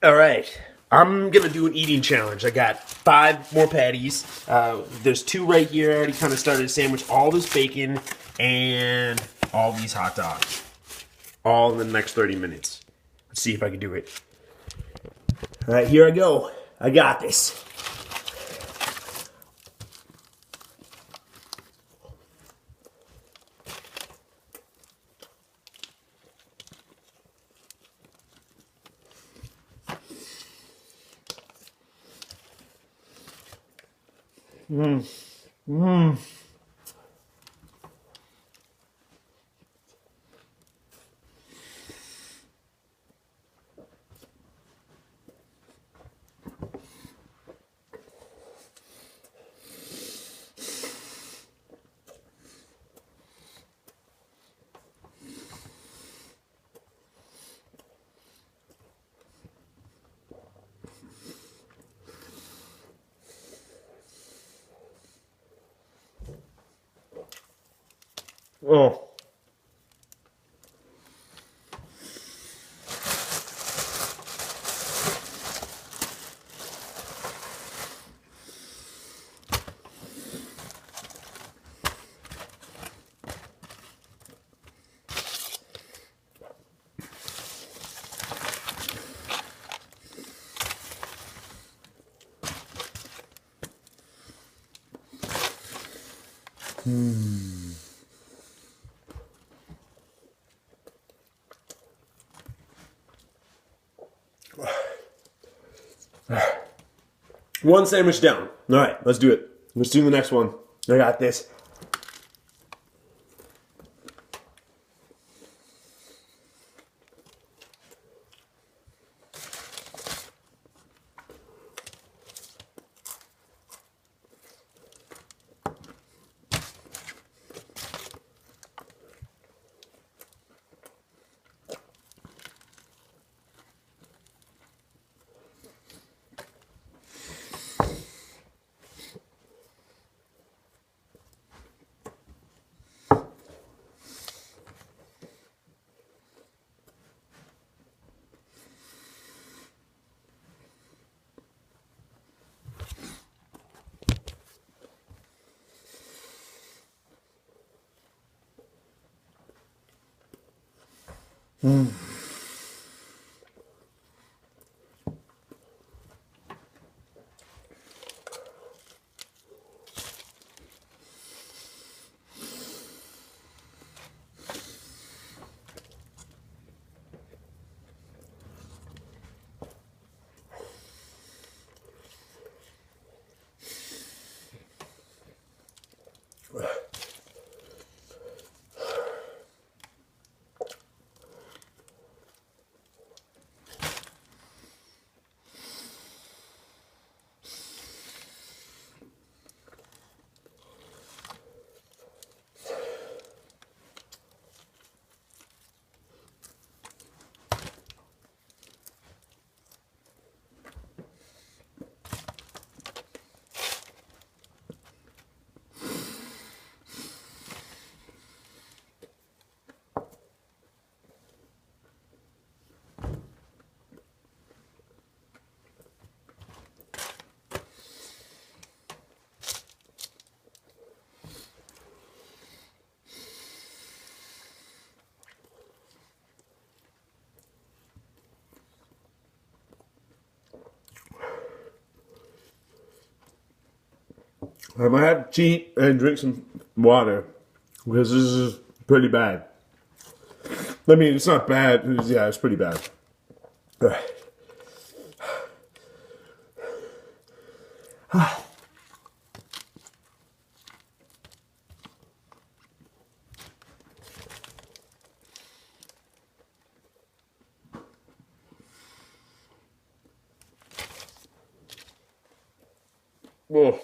All right. I'm going to do an eating challenge. I got 5 more patties. There's 2 right here. I already kind of started a sandwich. All this bacon and all these hot dogs. All in the next 30 minutes. Let's see if I can do it. All right, here I go. I got this. Oh. One sandwich down. All right, let's do it. Let's do the next one. I got this. I might have to cheat and drink some water because this is pretty bad. I mean, it's not bad. Yeah, it's pretty bad. Oh.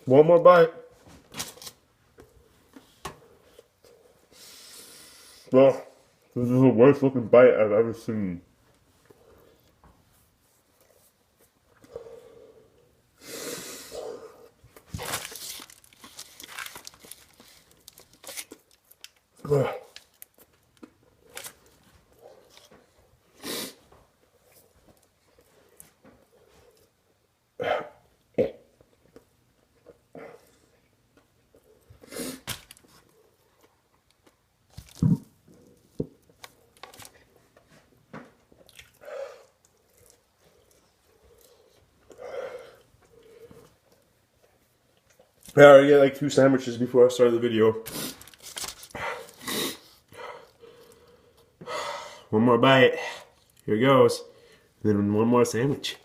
One more bite. Oh, this is the worst looking bite I've ever seen. Ugh. I already ate like 2 sandwiches before I started the video. One more bite. Here goes. Then one more sandwich.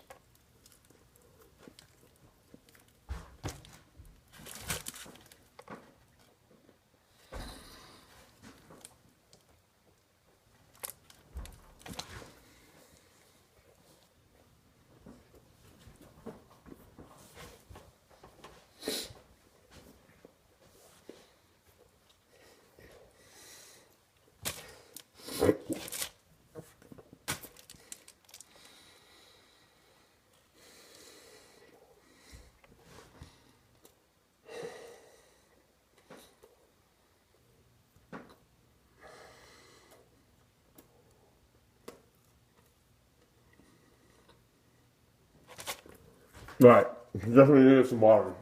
Right, definitely need some water.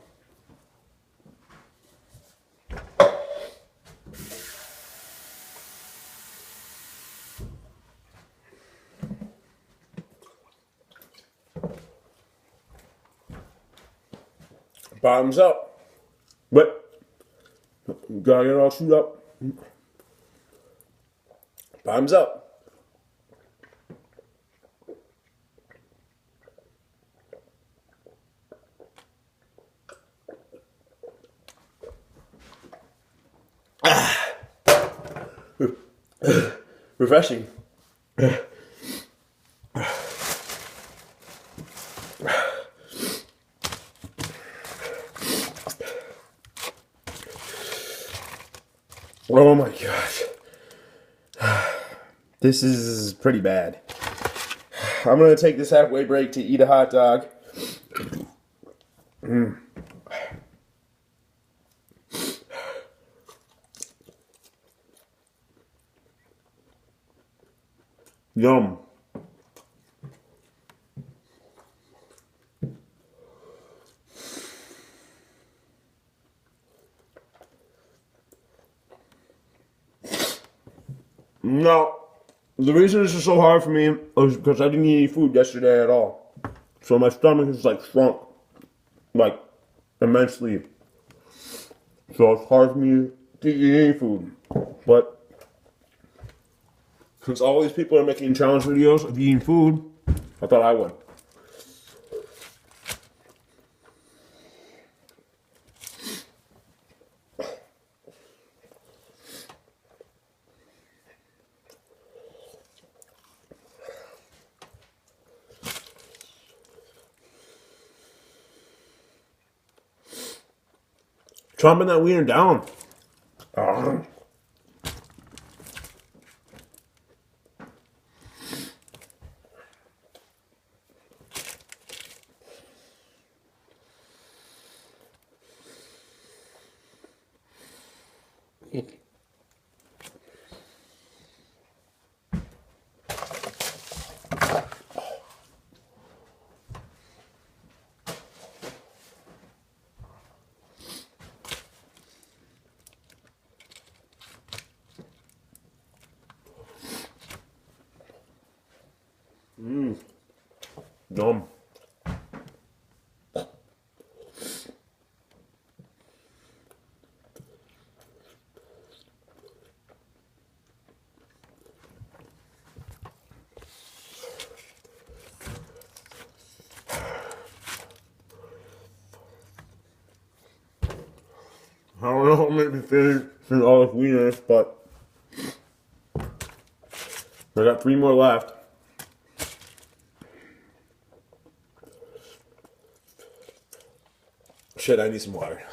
Bottoms up. But gotta get it all chewed up. Bottoms up. Refreshing. Oh my gosh. This is pretty bad. I'm gonna take this halfway break to eat a hot dog. Yum. No, the reason this is so hard for me is because I didn't eat any food yesterday at all. So my stomach is like shrunk, like immensely. So it's hard for me to eat any food. But since all these people are making challenge videos of eating food, I thought I would. Chomping that wiener down. Yum. I don't know how many finish all this wieners, but I got 3 more left. Shit, I need some water.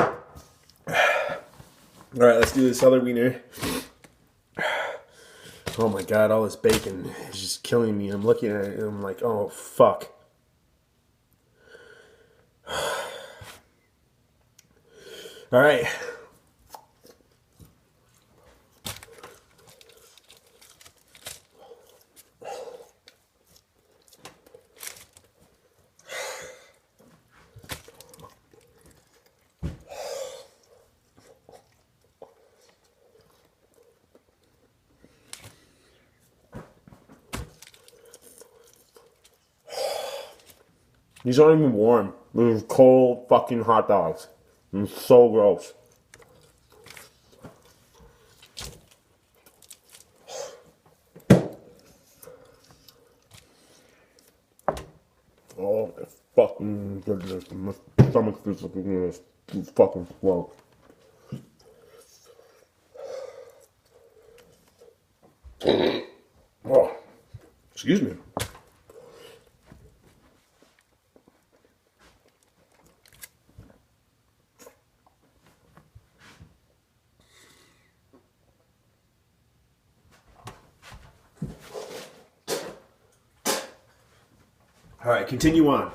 All right, let's do this other wiener. Oh my god, all this bacon is just killing me. I'm looking at it and I'm like, oh fuck. All right. These aren't even warm. These are cold fucking hot dogs. It's so gross. Oh my fucking goodness. My stomach feels like it's fucking slow. Oh, excuse me. All right, continue on.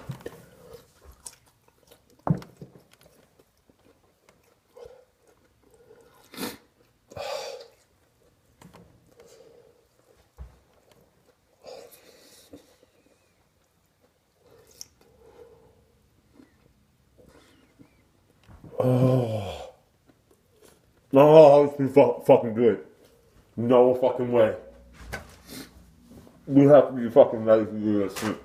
Oh, it's been fucking good. No fucking way. You have to be fucking nice to do this shit.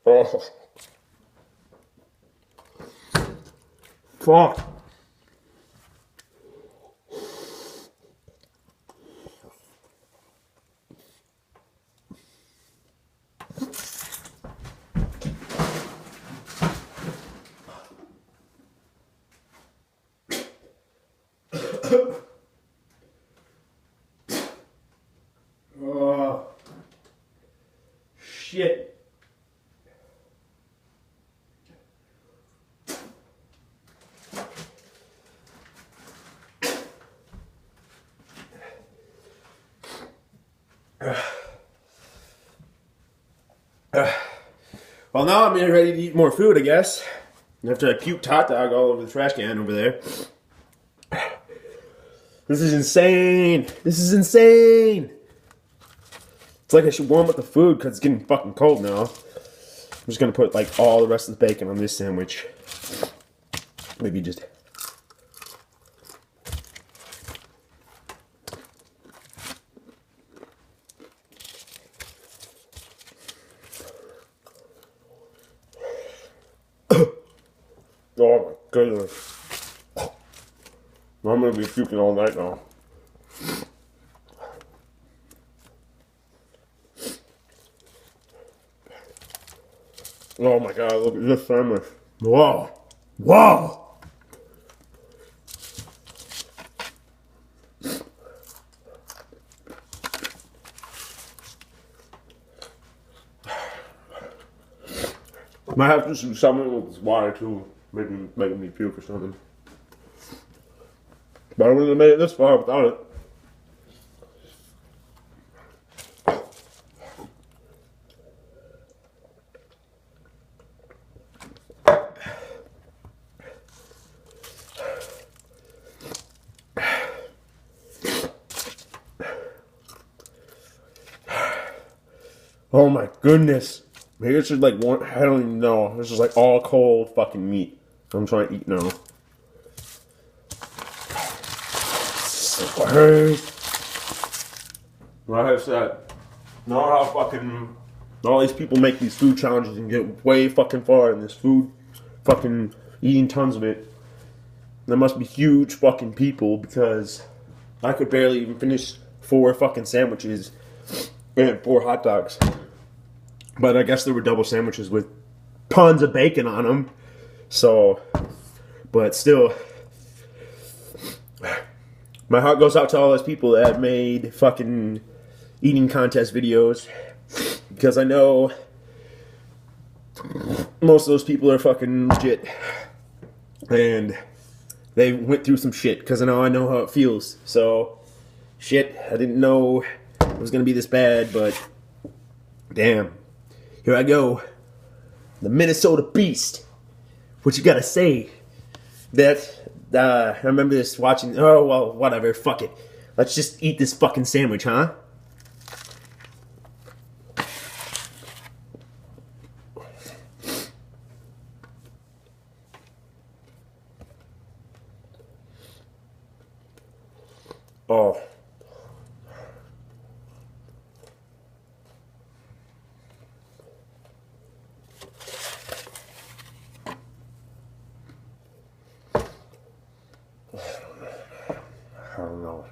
Oh. Fuck. Oh. Shit. Well, now I'm ready to eat more food, I guess. After I puked hot dog all over the trash can over there. This is insane. This is insane. It's like I should warm up the food because it's getting fucking cold now. I'm just going to put like all the rest of the bacon on this sandwich. Maybe just... Oh my goodness. I'm gonna be puking all night now. Oh my god, look at this sandwich. Whoa. Whoa! Might have to do something with this water too. Maybe making me puke or something. But I wouldn't have made it this far without it. Oh my goodness. Maybe it should like warm, I don't even know. This is like all cold fucking meat. I'm trying to eat now. Like I said, know how fucking all these people make these food challenges and get way fucking far in this food, fucking eating tons of it. There must be huge fucking people because I could barely even finish 4 fucking sandwiches and 4 hot dogs. But I guess there were double sandwiches with tons of bacon on them. So, but still, my heart goes out to all those people that have made fucking eating contest videos. Because I know most of those people are fucking legit. And they went through some shit. Because I know how it feels. So, shit, I didn't know it was going to be this bad. But, damn. Here I go. The Minnesota Beast. What you gotta say? I remember this watching. Oh, well, whatever. Fuck it. Let's just eat this fucking sandwich, huh? Oh. I don't know.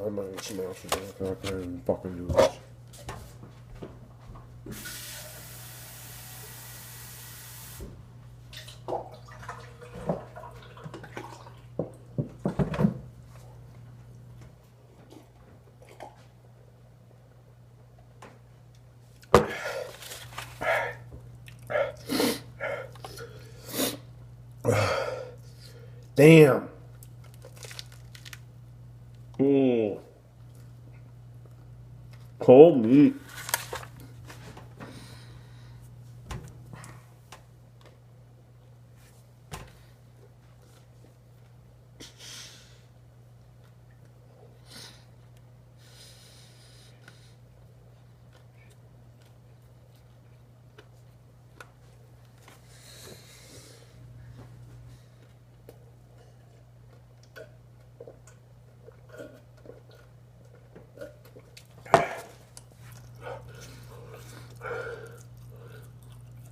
I might need some else to do. I can't fucking do this. Damn. Cold meat.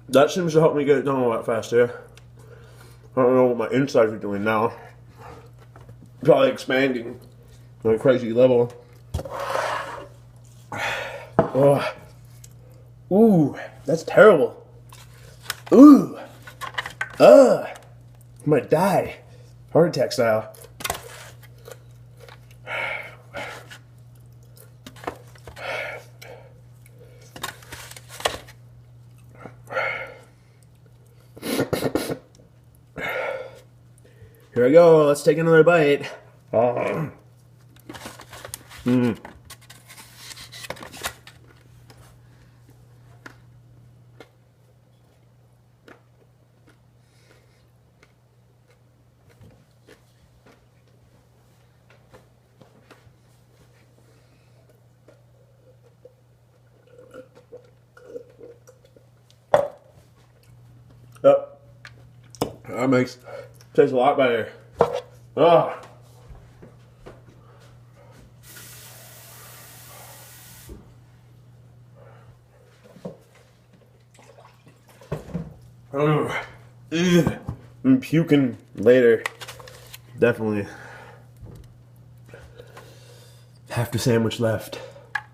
That seems to help me get it done a lot faster. I don't know what my insides are doing now. Probably expanding on a crazy level. Oh. Ooh, that's terrible. Ooh. I'm gonna die. Heart attack style. Here we go. Let's take another bite. Yep. That tastes a lot better. Oh. I'm puking later. Definitely. Half the sandwich left.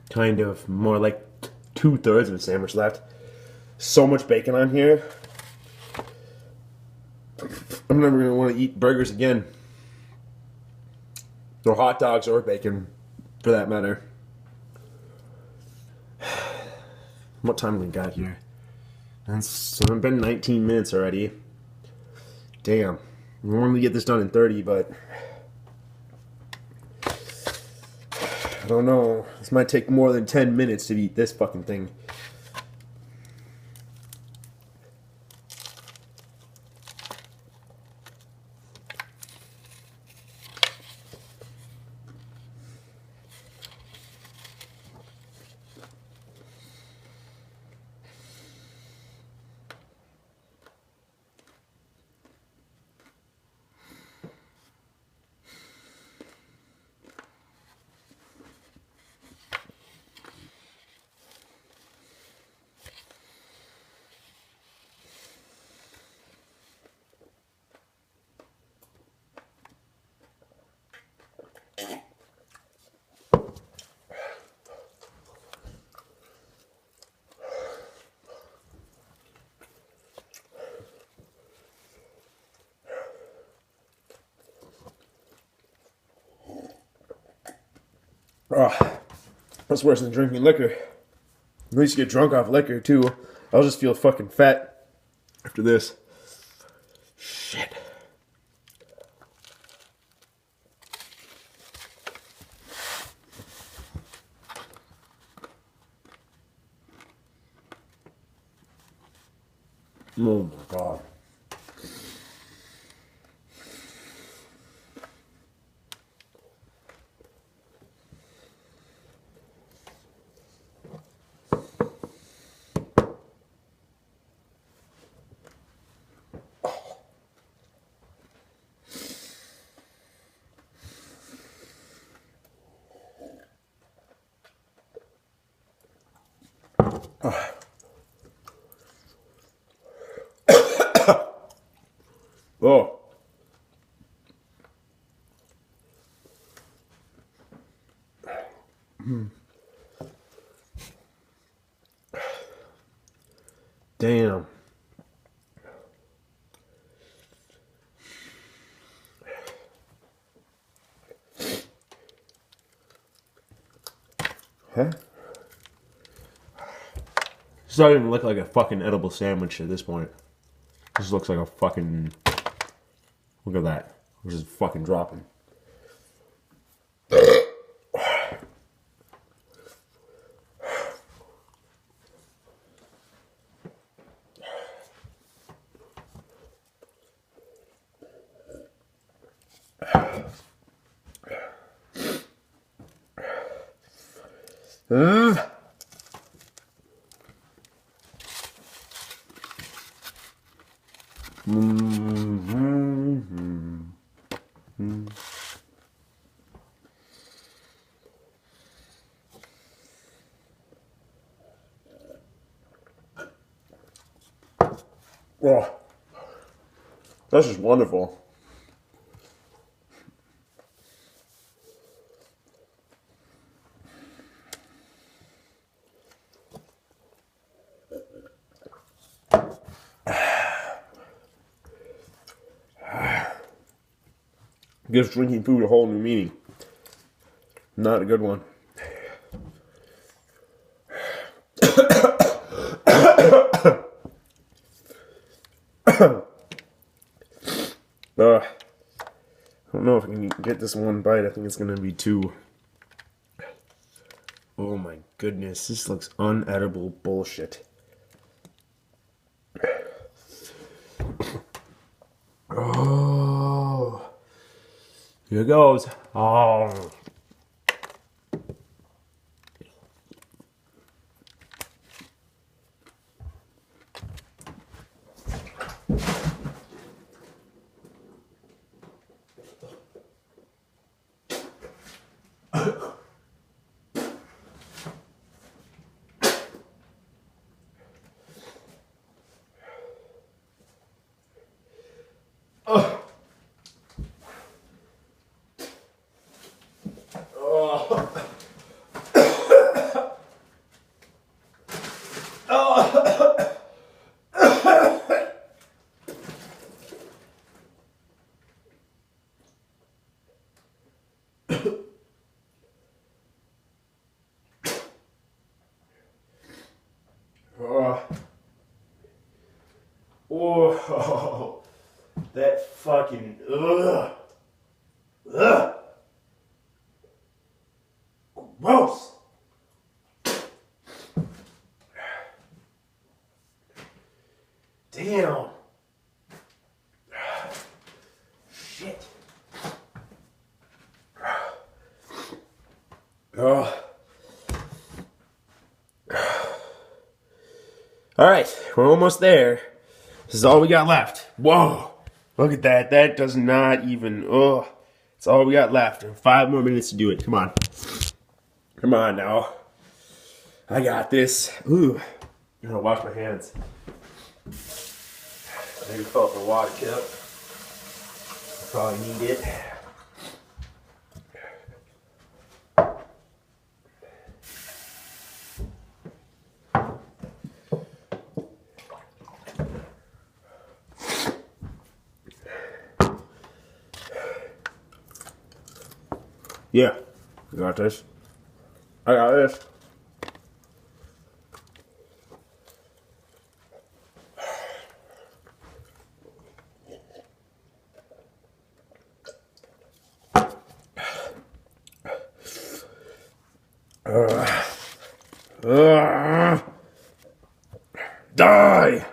Kind of. More like 2/3 of the sandwich left. So much bacon on here. I'm never going to want to eat burgers again. Or hot dogs or bacon, for that matter. What time have we got here? It's been 19 minutes already. Damn. We normally get this done in 30, but I don't know. This might take more than 10 minutes to eat this fucking thing. Oh, that's worse than drinking liquor. At least you get drunk off liquor, too. I'll just feel fucking fat after this. Shit. Oh my god. Oh. Damn. Huh? This doesn't even look like a fucking edible sandwich at this point. This looks like a fucking... Look at that. This is fucking dropping. Oh, this is wonderful. Gives drinking food a whole new meaning. Not a good one. I don't know if I can get this one bite. I think it's going to be two. Oh my goodness, this looks unedible bullshit. Oh, here goes. Oh. Oh, that fucking gross. Damn. Shit. All right, we're almost there. This is all we got left. Whoa, look at that. That does not even, it's all we got left. 5 more minutes to do it. Come on. Come on now. I got this. Ooh, I'm gonna wash my hands. Maybe fill up the water cup. Probably need it. Yeah, I got this. I got this. Die!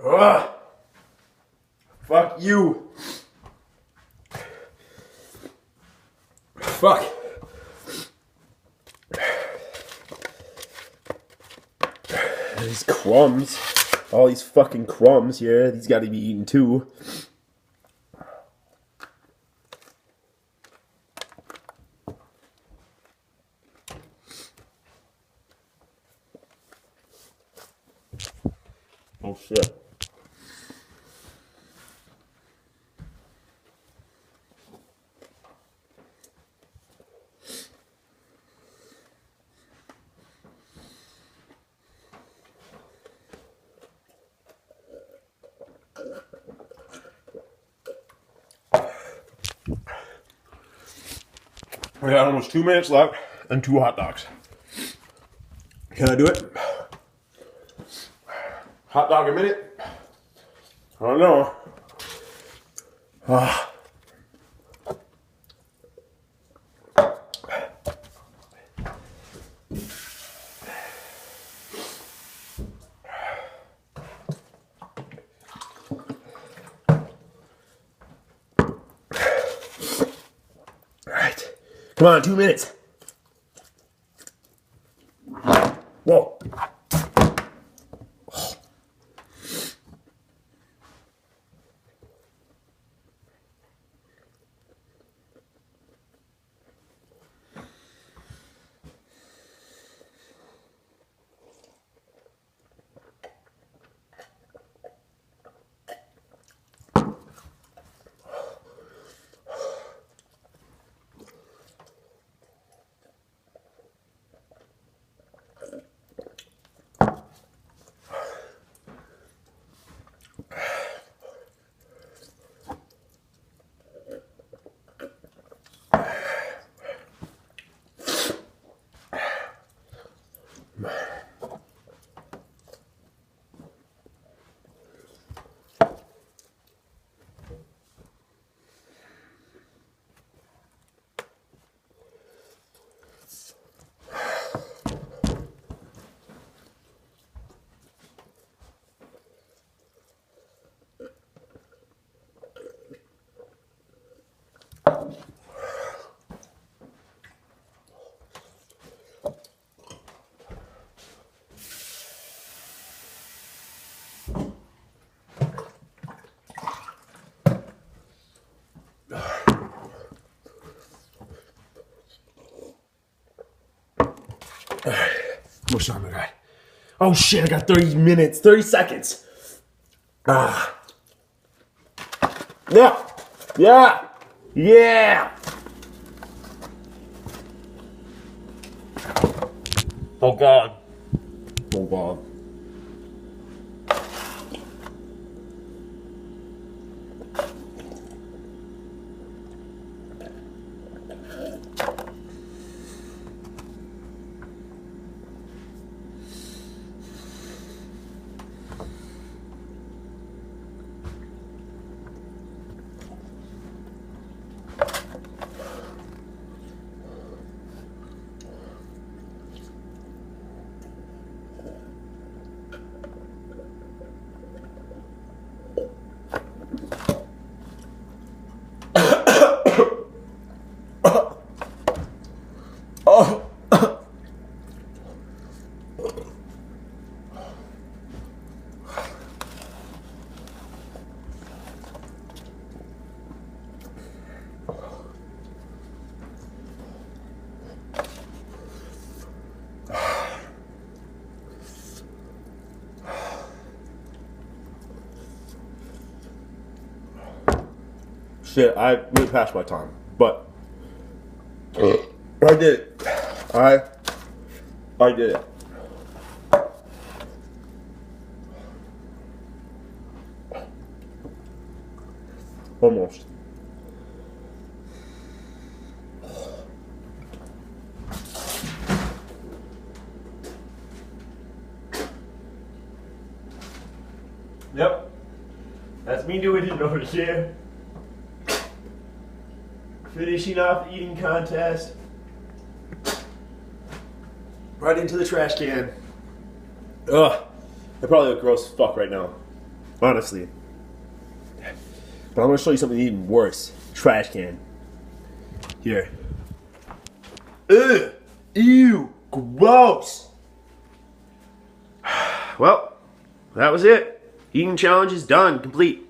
Ugh. Fuck you. Fuck. These crumbs. All these fucking crumbs here. These gotta be eaten too. Oh shit. We got almost 2 minutes left and 2 hot dogs. Can I do it? Hot dog a minute? I don't know. Alright. Come on, 2 minutes. Whoa. How much time I got? Oh shit, I got 30 minutes, 30 seconds. Ah. Yeah. Yeah. Yeah. Oh god. Oh god. Shit, I really passed my time, but I did it. I did it. Almost. Yep. That's me doing it over here. Finishing off the eating contest. Right into the trash can. Ugh. I probably look gross as fuck right now. Honestly. But I'm going to show you something even worse. Trash can. Here. Ugh. Ew. Gross. Well, that was it. Eating challenge is done. Complete.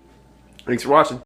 Thanks for watching.